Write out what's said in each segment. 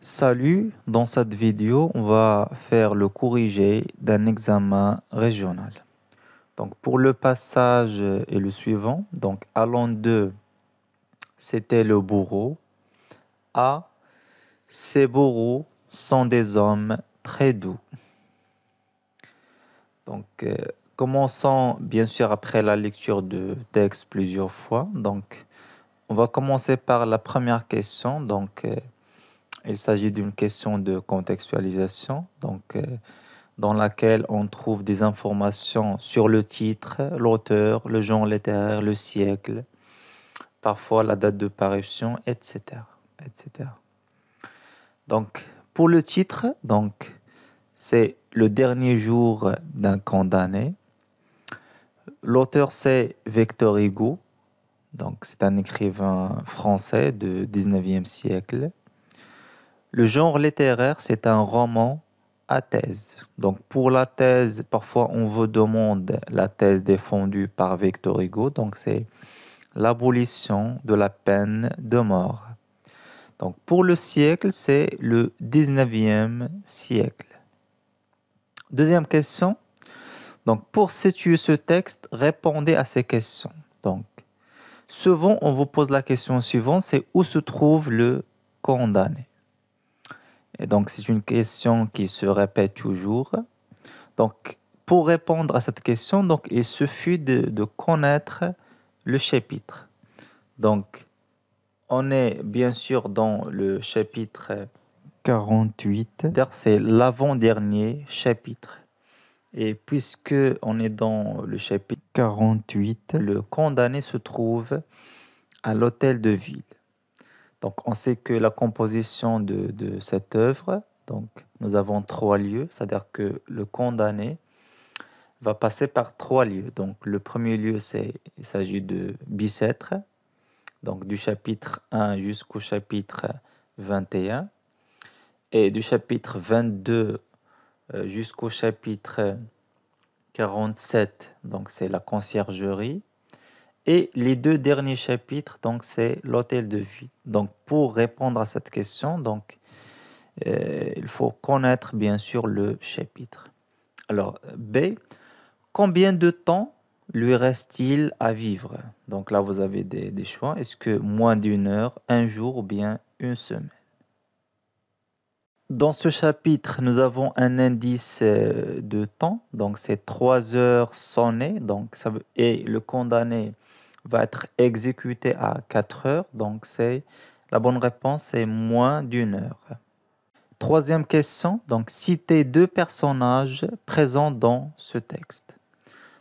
Salut, dans cette vidéo, on va faire le corrigé d'un examen régional. Donc pour le passage et le suivant, donc allant de c'était le bourreau à ces bourreaux sont des hommes très doux. Donc commençons bien sûr après la lecture de texte plusieurs fois. Donc on va commencer par la première question. Il s'agit d'une question de contextualisation. Dans laquelle on trouve des informations sur le titre, l'auteur, le genre littéraire, le siècle, parfois la date de parution, etc., etc. Donc, pour le titre, c'est le dernier jour d'un condamné. L'auteur, c'est Victor Hugo. Donc, c'est un écrivain français du 19e siècle. Le genre littéraire, c'est un roman à thèse. Donc pour la thèse, parfois on vous demande la thèse défendue par Victor Hugo. Donc c'est l'abolition de la peine de mort. Donc pour le siècle, c'est le 19e siècle. Deuxième question. Donc pour situer ce texte, répondez à ces questions. Donc souvent on vous pose la question suivante, c'est où se trouve le condamné? Et donc, c'est une question qui se répète toujours. Donc, pour répondre à cette question, il suffit de connaître le chapitre. Donc, on est bien sûr dans le chapitre 48. C'est l'avant-dernier chapitre. Et puisque on est dans le chapitre 48, le condamné se trouve à l'hôtel de ville. Donc, on sait que la composition de cette œuvre, nous avons trois lieux, c'est-à-dire que le condamné va passer par trois lieux. Donc, le premier lieu, il s'agit de Bicêtre, donc du chapitre 1 jusqu'au chapitre 21, et du chapitre 22 jusqu'au chapitre 47, donc c'est la conciergerie. Et les deux derniers chapitres, c'est l'hôtel de vie. Donc, pour répondre à cette question, il faut connaître bien sûr le chapitre. Alors, B, combien de temps lui reste-t-il à vivre? Donc là, vous avez des choix. Est-ce que moins d'une heure, un jour ou bien une semaine? Dans ce chapitre, nous avons un indice de temps. Donc, c'est 3 heures sonnées. Et le condamné va être exécuté à 4 heures. Donc, la bonne réponse, c'est moins d'une heure. Troisième question, citez deux personnages présents dans ce texte.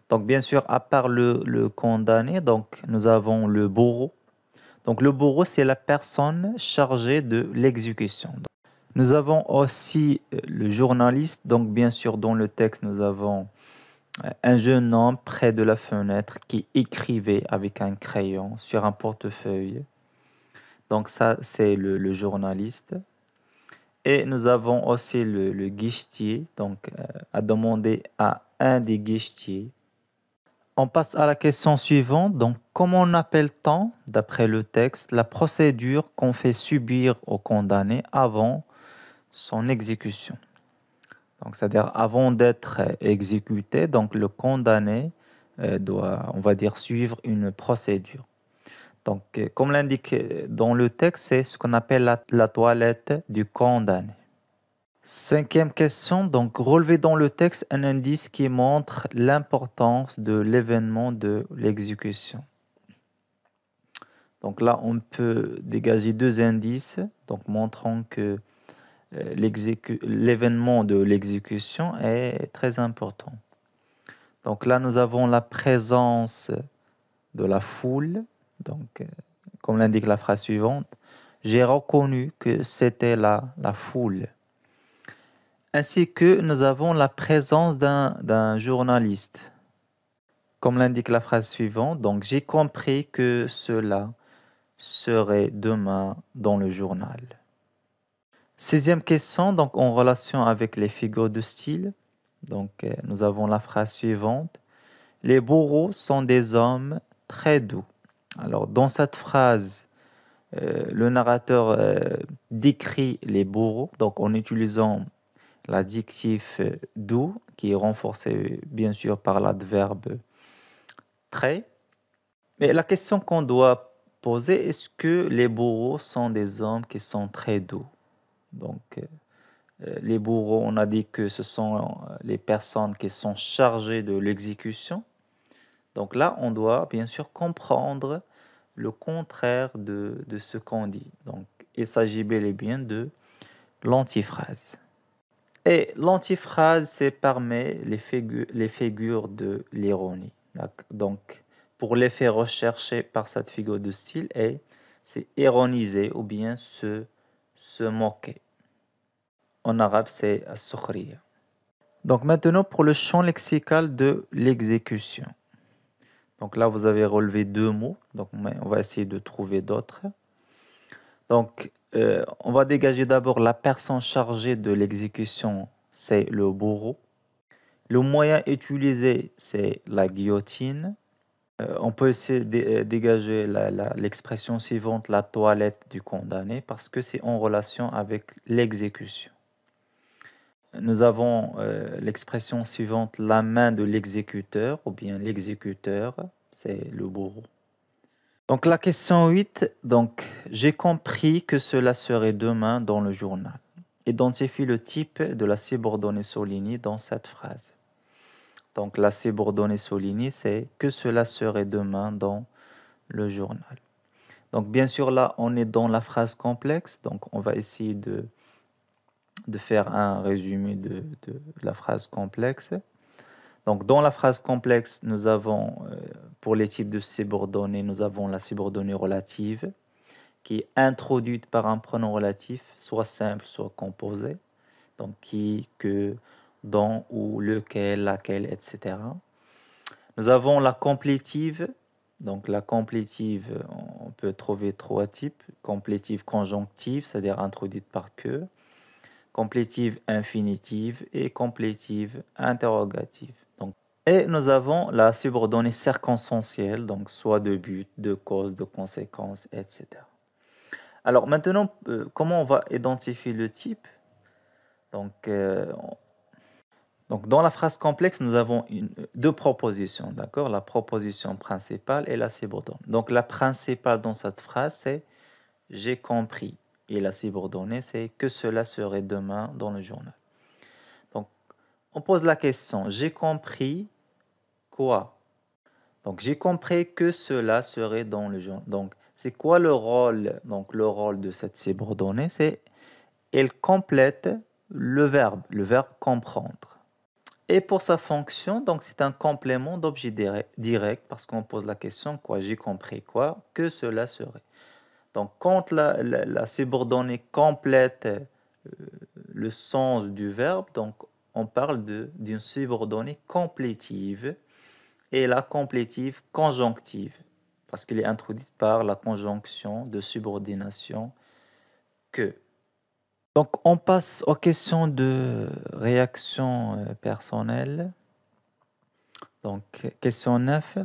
Donc, bien sûr, à part le condamné, nous avons le bourreau. Donc, le bourreau, c'est la personne chargée de l'exécution. Nous avons aussi le journaliste. Donc, bien sûr, dans le texte, nous avons un jeune homme près de la fenêtre qui écrivait avec un crayon sur un portefeuille. Donc, ça, c'est le journaliste. Et nous avons aussi le guichetier, à demander à un des guichetiers. On passe à la question suivante. Donc, comment appelle-t-on, d'après le texte, la procédure qu'on fait subir au condamné avant son exécution? Donc, c'est-à-dire avant d'être exécuté, le condamné doit, on va dire, suivre une procédure. Donc, comme l'indique dans le texte, c'est ce qu'on appelle la toilette du condamné. Cinquième question, relever dans le texte un indice qui montre l'importance de l'événement de l'exécution. Donc là, on peut dégager deux indices, montrant que l'événement de l'exécution est très important. Donc là, nous avons la présence de la foule, comme l'indique la phrase suivante, j'ai reconnu que c'était la foule. Ainsi que nous avons la présence d'un journaliste. Comme l'indique la phrase suivante, j'ai compris que cela serait demain dans le journal. Sixième question, en relation avec les figures de style. Nous avons la phrase suivante. Les bourreaux sont des hommes très doux. Alors, dans cette phrase, Le narrateur décrit les bourreaux, donc en utilisant l'adjectif doux, qui est renforcé bien sûr par l'adverbe très. Mais la question qu'on doit poser, est-ce que les bourreaux sont des hommes qui sont très doux? Donc, les bourreaux, on a dit que ce sont les personnes qui sont chargées de l'exécution. Donc là, on doit bien sûr comprendre le contraire de ce qu'on dit. Donc, il s'agit bel et bien de l'antiphrase. Et l'antiphrase, c'est parmi les figures de l'ironie. Donc, pour l'effet recherché par cette figure de style, c'est ironiser ou bien se moquer. En arabe, c'est as-sukhriya. Donc maintenant, pour le champ lexical de l'exécution. Donc là, vous avez relevé deux mots. Donc on va essayer de trouver d'autres. Donc, on va dégager d'abord la personne chargée de l'exécution, c'est le bourreau. Le moyen utilisé, c'est la guillotine. On peut essayer de dégager l'expression suivante, la toilette du condamné, parce que c'est en relation avec l'exécution. Nous avons l'expression suivante, la main de l'exécuteur, ou bien l'exécuteur, c'est le bourreau. Donc la question 8, donc j'ai compris que cela serait demain dans le journal. Identifie le type de la subordonnée soulignée dans cette phrase. Donc la subordonnée soulignée, c'est que cela serait demain dans le journal. Donc bien sûr là, on est dans la phrase complexe, donc on va essayer de faire un résumé de la phrase complexe. Donc, dans la phrase complexe, nous avons, pour les types de subordonnées, nous avons la subordonnée relative, qui est introduite par un pronom relatif, soit simple, soit composé. Donc, qui, que, dont, ou, lequel, laquelle, etc. Nous avons la complétive. Donc, la complétive, on peut trouver trois types. Complétive conjonctive, c'est-à-dire introduite par que. Complétive infinitive et complétive interrogative. Et nous avons la subordonnée circonstancielle, donc soit de but, de cause, de conséquence, etc. Alors maintenant, comment on va identifier le type? Donc, dans la phrase complexe, nous avons deux propositions, d'accord? La proposition principale et la subordonnée. Donc la principale dans cette phrase, c'est « j'ai compris ». Et la subordonnée, c'est « que cela serait demain dans le journal ». Donc, on pose la question « j'ai compris quoi ?» Donc, j'ai compris que cela serait dans le journal. Donc, c'est quoi le rôle? Donc, le rôle de cette subordonnée, c'est elle complète le verbe comprendre. Et pour sa fonction, donc c'est un complément d'objet direct parce qu'on pose la question quoi? J'ai compris quoi? Que cela serait. Donc, quand la subordonnée complète le sens du verbe, donc on parle d'une subordonnée complétive et la complétive conjonctive, parce qu'elle est introduite par la conjonction de subordination que. Donc, on passe aux questions de réaction personnelle. Donc, question 9.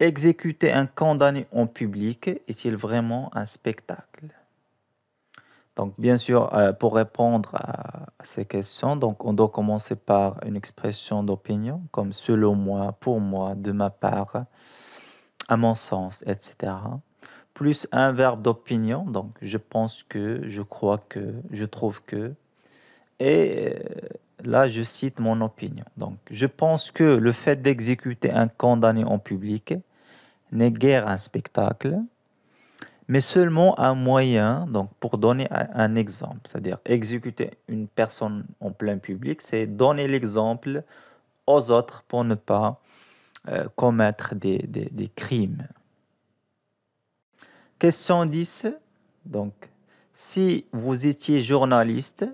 Exécuter un condamné en public est-il vraiment un spectacle? Donc, bien sûr, pour répondre à ces questions, donc on doit commencer par une expression d'opinion, comme selon moi, pour moi, de ma part, à mon sens, etc. Plus un verbe d'opinion, donc je pense que, je crois que, je trouve que. Et là, je cite mon opinion. Donc, je pense que le fait d'exécuter un condamné en public n'est guère un spectacle, mais seulement un moyen, donc pour donner un exemple, c'est-à-dire exécuter une personne en plein public, c'est donner l'exemple aux autres pour ne pas commettre des crimes. Question 10. Donc, si vous étiez journaliste,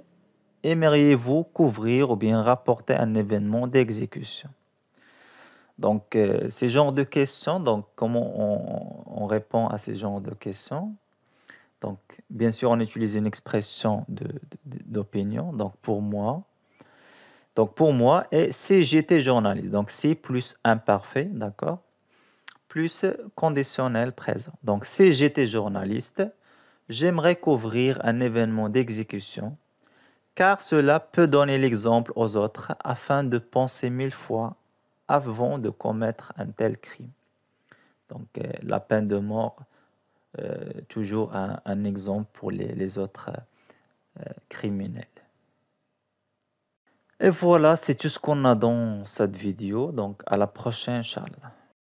aimeriez-vous couvrir ou bien rapporter un événement d'exécution? Donc, ces genres de questions, donc comment on répond à ces genres de questions? Donc, bien sûr, on utilise une expression d'opinion, donc pour moi. Donc, pour moi, et si j'étais journaliste, donc si plus imparfait, d'accord? Plus conditionnel présent. Donc, si j'étais journaliste, J'aimerais couvrir un événement d'exécution, car cela peut donner l'exemple aux autres afin de penser 1000 fois avant de commettre un tel crime. Donc, la peine de mort, toujours un exemple pour les autres criminels. Et voilà, c'est tout ce qu'on a dans cette vidéo. Donc, à la prochaine, Inch'Allah.